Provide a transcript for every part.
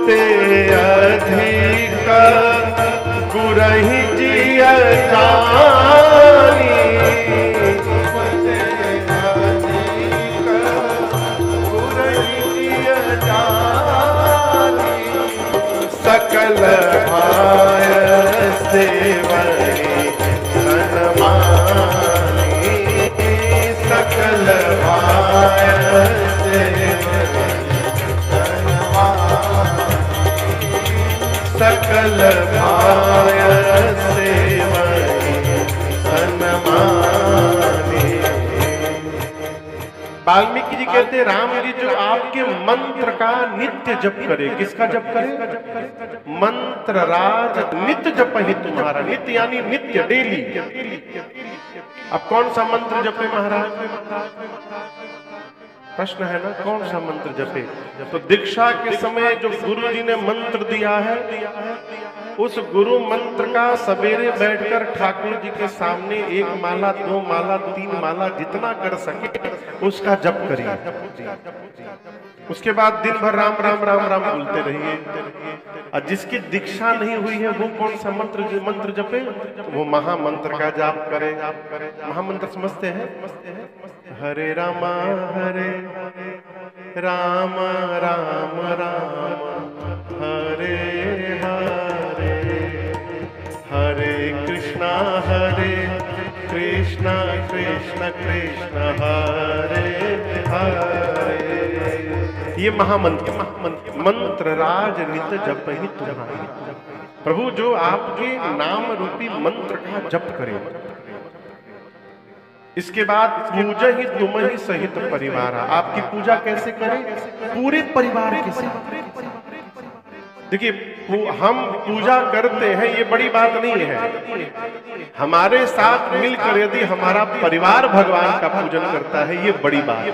ते अधिक गुरहि जिय जानी, गुरहि जिय जानी, सकल भाय सेवनी सनमानी, सकल भाय सकल भाय सेवनी सनमानी। वाल्मीकि जी कहते हैं राम जी जो आपके मंत्र का नित्य जप करे, किसका जप करे? मंत्र राज नित्य जप ही तुम्हारा, नित्य यानी नित्य, डेली। अब कौन सा मंत्र जपे महाराज? प्रश्न है ना, कौन सा मंत्र जपे? तो दीक्षा के समय जो गुरु जी ने मंत्र दिया है, उस गुरु मंत्र का सवेरे बैठकर ठाकुर जी के सामने 1 माला 2 माला 3 माला जितना कर सके उसका जप करिए। उसके बाद दिन भर राम राम राम राम बोलते रहिए। और जिसकी दीक्षा नहीं हुई है वो कौन सा मंत्र जपे? वो महामंत्र का जाप करे। महामंत्र समझते हैं? हरे रामा हरे राम राम राम हरे हरे, हरे कृष्णा कृष्ण कृष्ण हरे हरे। ये महामंत्र, मंत्र राज नित जप ही तुम्हारी। प्रभु जो आपके नाम रूपी मंत्र का जप करे, इसके बाद पूजा ही तुम ही सहित परिवार। आपकी पूजा कैसे करें? पूरे परिवार के साथ। देखिए हम पूजा करते हैं ये बड़ी बात नहीं है, हमारे साथ मिलकर यदि हमारा परिवार भगवान का पूजन करता है ये बड़ी बात है।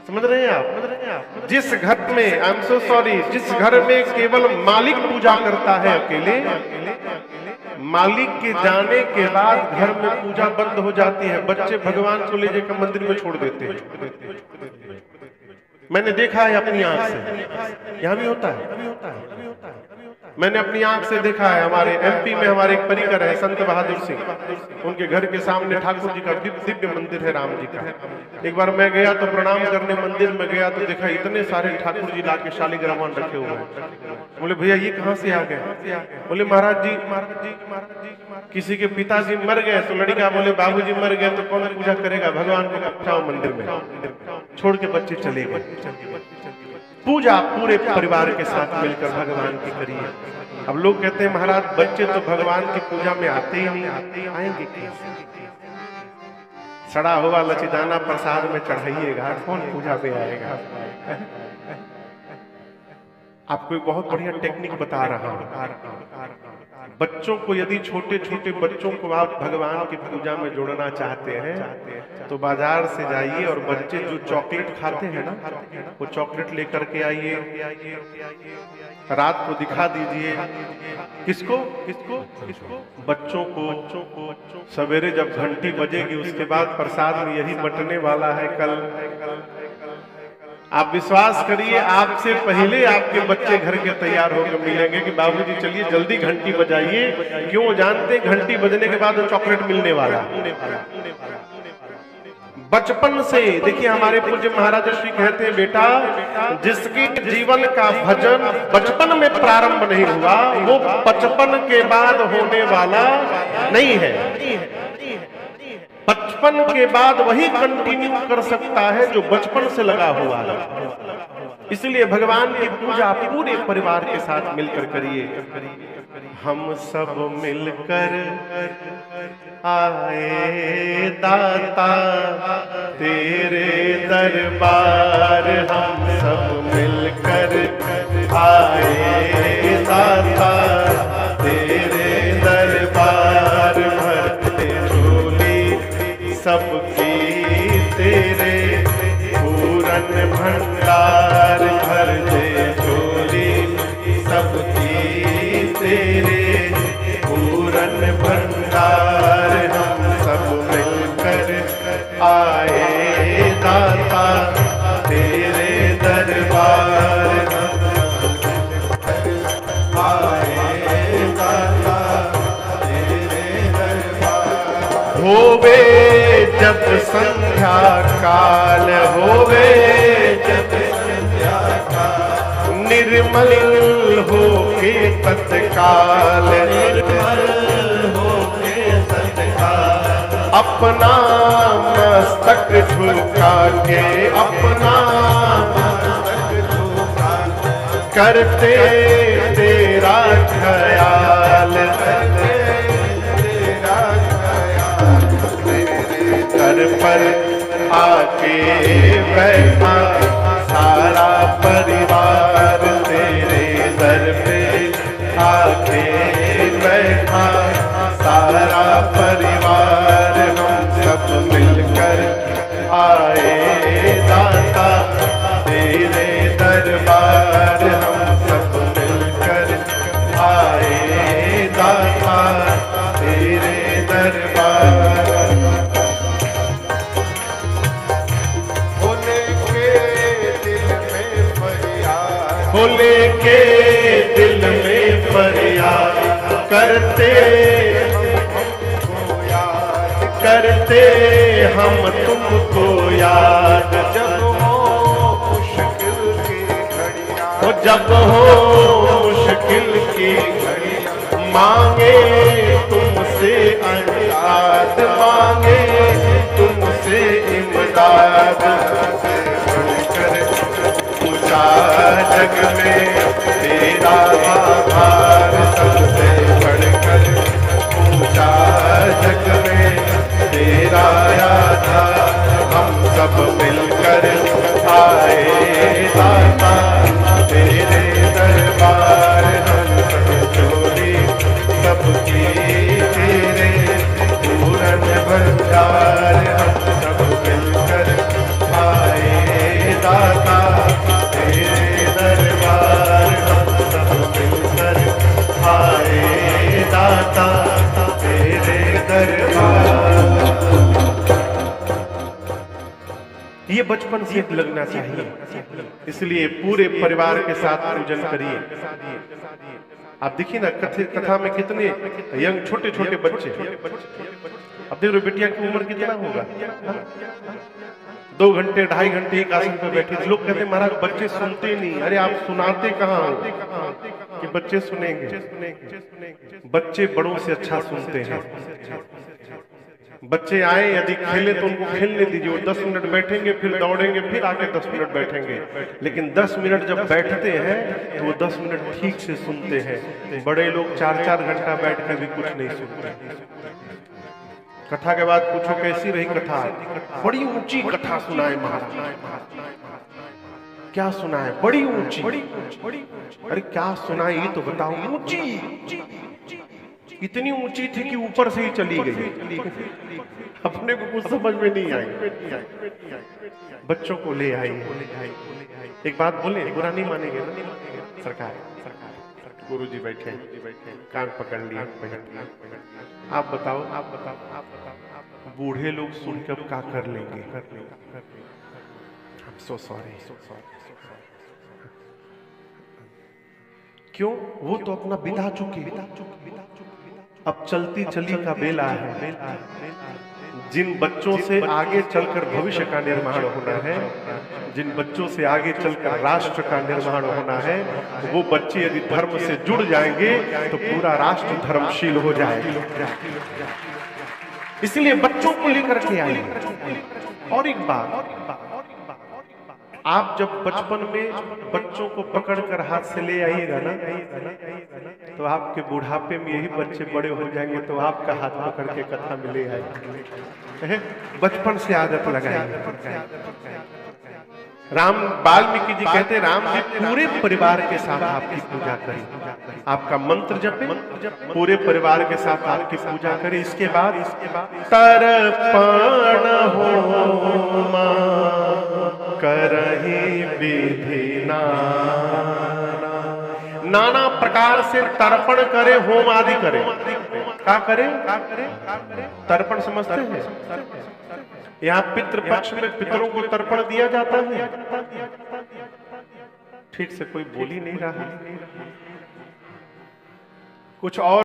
समझ रहे हैं आप? जिस घर में, आई एम सो सॉरी, जिस घर में केवल मालिक पूजा करता है अकेले, मालिक के जाने के बाद घर में पूजा बंद हो जाती है। बच्चे भगवान को ले जाकर मंदिर में छोड़ देते हैं। मैंने देखा है अपनी आंख से, यहां भी होता है। मैंने अपनी आंख से देखा है। हमारे एमपी में हमारे एक परिकर है संत बहादुर सिंह, उनके घर के सामने ठाकुर जी का दिव्य मंदिर है, राम जी का। एक बार मैं गया तो प्रणाम करने मंदिर में गया तो देखा इतने सारे ठाकुर जी लाके शालिग्राम रखे हुए हैं। बोले भैया ये कहाँ से आ गए? बोले महाराज जी किसी के पिताजी मर गए तो लड़का बोले बाबूजी मर गए तो कौन पूजा करेगा, भगवान को पहुंचाओ मंदिर में। छोड़ के बच्चे चले गए। पूजा पूरे परिवार के साथ मिलकर भगवान की करिए। अब लोग कहते हैं महाराज बच्चे तो भगवान की पूजा में आते ही नहीं, आएंगे कैसे? सड़ा हुआ लचीदाना प्रसाद में चढ़ाइएगा, कौन पूजा में आएगा? आपको एक बहुत बढ़िया टेक्निक बता रहा हूं। बच्चों को यदि छोटे छोटे बच्चों को आप भगवान की पूजा में जोड़ना चाहते हैं तो बाजार से जाइए और बच्चे जो चॉकलेट खाते हैं ना वो चॉकलेट लेकर के आइए, रात को दिखा दीजिए। किसको? किसको? किसको? बच्चों को। सवेरे जब घंटी बजेगी उसके बाद प्रसाद में यही बटने वाला है कल। आप विश्वास करिए आपसे पहले आपके बच्चे घर के तैयार होकर मिलेंगे कि बाबूजी चलिए जल्दी घंटी बजाइए। क्यों? जानते घंटी बजने के बाद वो चॉकलेट मिलने वाला। बचपन से देखिए हमारे पूज्य महाराज श्री कहते हैं बेटा जिसके जीवन का भजन बचपन में प्रारंभ नहीं हुआ वो बचपन के बाद होने वाला नहीं है। बचपन के बाद वही कंटिन्यू कर सकता है जो बचपन से लगा हुआ है। इसलिए भगवान की पूजा पूरे परिवार के साथ मिलकर करिए। हम सब मिलकर आए दाता तेरे दरबार, हम सब मिलकर आए दाता तेरे दरबार, भरते झोली सबकी तेरे पूरन भंडार, भर दे झोली सबकी तेरे पूरन भंडार। हम सब मिलकर आए दाता तेरे दरबार, हम होवे जब संध्या काल, होवे जब संध्या काल, निर्मल हो के तत्काल, निर्मल हो के तत्काल, अपना मस्तक झुका के, अपना मस्तक झुका करते तेरा ख्याल, करते तेरा ख्याल, तेरे दर पर आके बैठा सारा परिवार, तेरे दर पे आके बैठा सारा परिवार, हम सब मिलकर आए दाता तेरे दरबार, हम सब मिलकर आए दाता तेरे दरबार। भोले के दिल में फरियाद, भोले के दिल में फरियाद करते करते हम तुमको याद, जब हो मुश्किल की घड़ियां, जब हो मुश्किल की घड़ियां, मांगे तुमसे इमदाद, मांगे तुमसे इमदाद, ऊंचा जग में तेरा आभार, सबसे बढ़कर ऊंचा जग में तेरा आधार, हम सब मिलकर आए दाता तेरे दरबार, हम सब चोरी सबकी तेरे पूरन भंडार, हम सब मिलकर आए दाता तेरे दरबार, हम सब मिलकर आए दाता तेरे दरबार। ये बचपन से लगना चाहिए, इसलिए पूरे परिवार के साथ पूजन करिए। आप देखिए ना कथा में कितने यंग छोटे छोटे बच्चे, अब देख रहे बिटिया की उम्र कितना होगा, 2 घंटे 2.5 घंटे एक आसन पर बैठे। लोग कहते हैं महाराज बच्चे सुनते नहीं। अरे आप सुनाते कहाँ हो कि बच्चे सुनेंगे? बच्चे बड़ों से अच्छा सुनते हैं। बच्चे आए यदि खेले तो उनको खेलने दीजिए, वो 10 मिनट बैठेंगे, फिर दौड़ेंगे, फिर आके 10 मिनट बैठेंगे, लेकिन 10 मिनट जब बैठते हैं तो वो 10 मिनट ठीक से सुनते हैं। बड़े लोग 4-4 घंटा बैठ के भी कुछ नहीं सुनते। कथा के बाद पूछो कैसी रही कथा? बड़ी ऊंची कथा सुनाए महाराज। क्या सुनाए? बड़ी ऊंची। अरे क्या सुनाए ये तो बताओ। ऊंची, इतनी ऊंची थी कि ऊपर से ही चली गई। अपने को कुछ समझ में नहीं आई। बच्चों को ले आई। एक बात बोले, बुरा नहीं मानेंगे ना सरकार? गुरुजी बैठे कान पकड़ लिया। आप बताओ, बूढ़े लोग सुनकर क्या कर लेंगे? So sorry. क्यों? वो तो अपना बिता चुके। अब चलती चली का बेला है। जिन बच्चों से आगे चलकर भविष्य का निर्माण होना है, जिन बच्चों से आगे चलकर राष्ट्र का निर्माण होना है, वो बच्चे यदि धर्म से जुड़ जाएंगे तो पूरा राष्ट्र धर्मशील हो जाएगा। इसलिए बच्चों को लेकर के आइए। और एक बात, आप जब बचपन में बच्चों को पकड़कर हाथ से ले आइएगा ना, तो आपके बुढ़ापे में यही बच्चे बड़े हो जाएंगे तो आपका हाथ पकड़ के कथा में ले आएंगे। बचपन से आदत लगाइए। राम वाल्मीकि जी कहते हैं, राम जी पूरे परिवार के साथ आपकी पूजा करें, आपका मंत्र जपे, पूरे परिवार के साथ आपकी पूजा करें। इसके बाद तर्पण होमा करहि विधि नाना प्रकार से तर्पण करे, होम आदि करे। क्या करे? तर्पण समझते हैं? यहाँ पितृ पक्ष में पितरों को तर्पण दिया जाता है। ठीक से कोई बोल ही नहीं रहा। कुछ और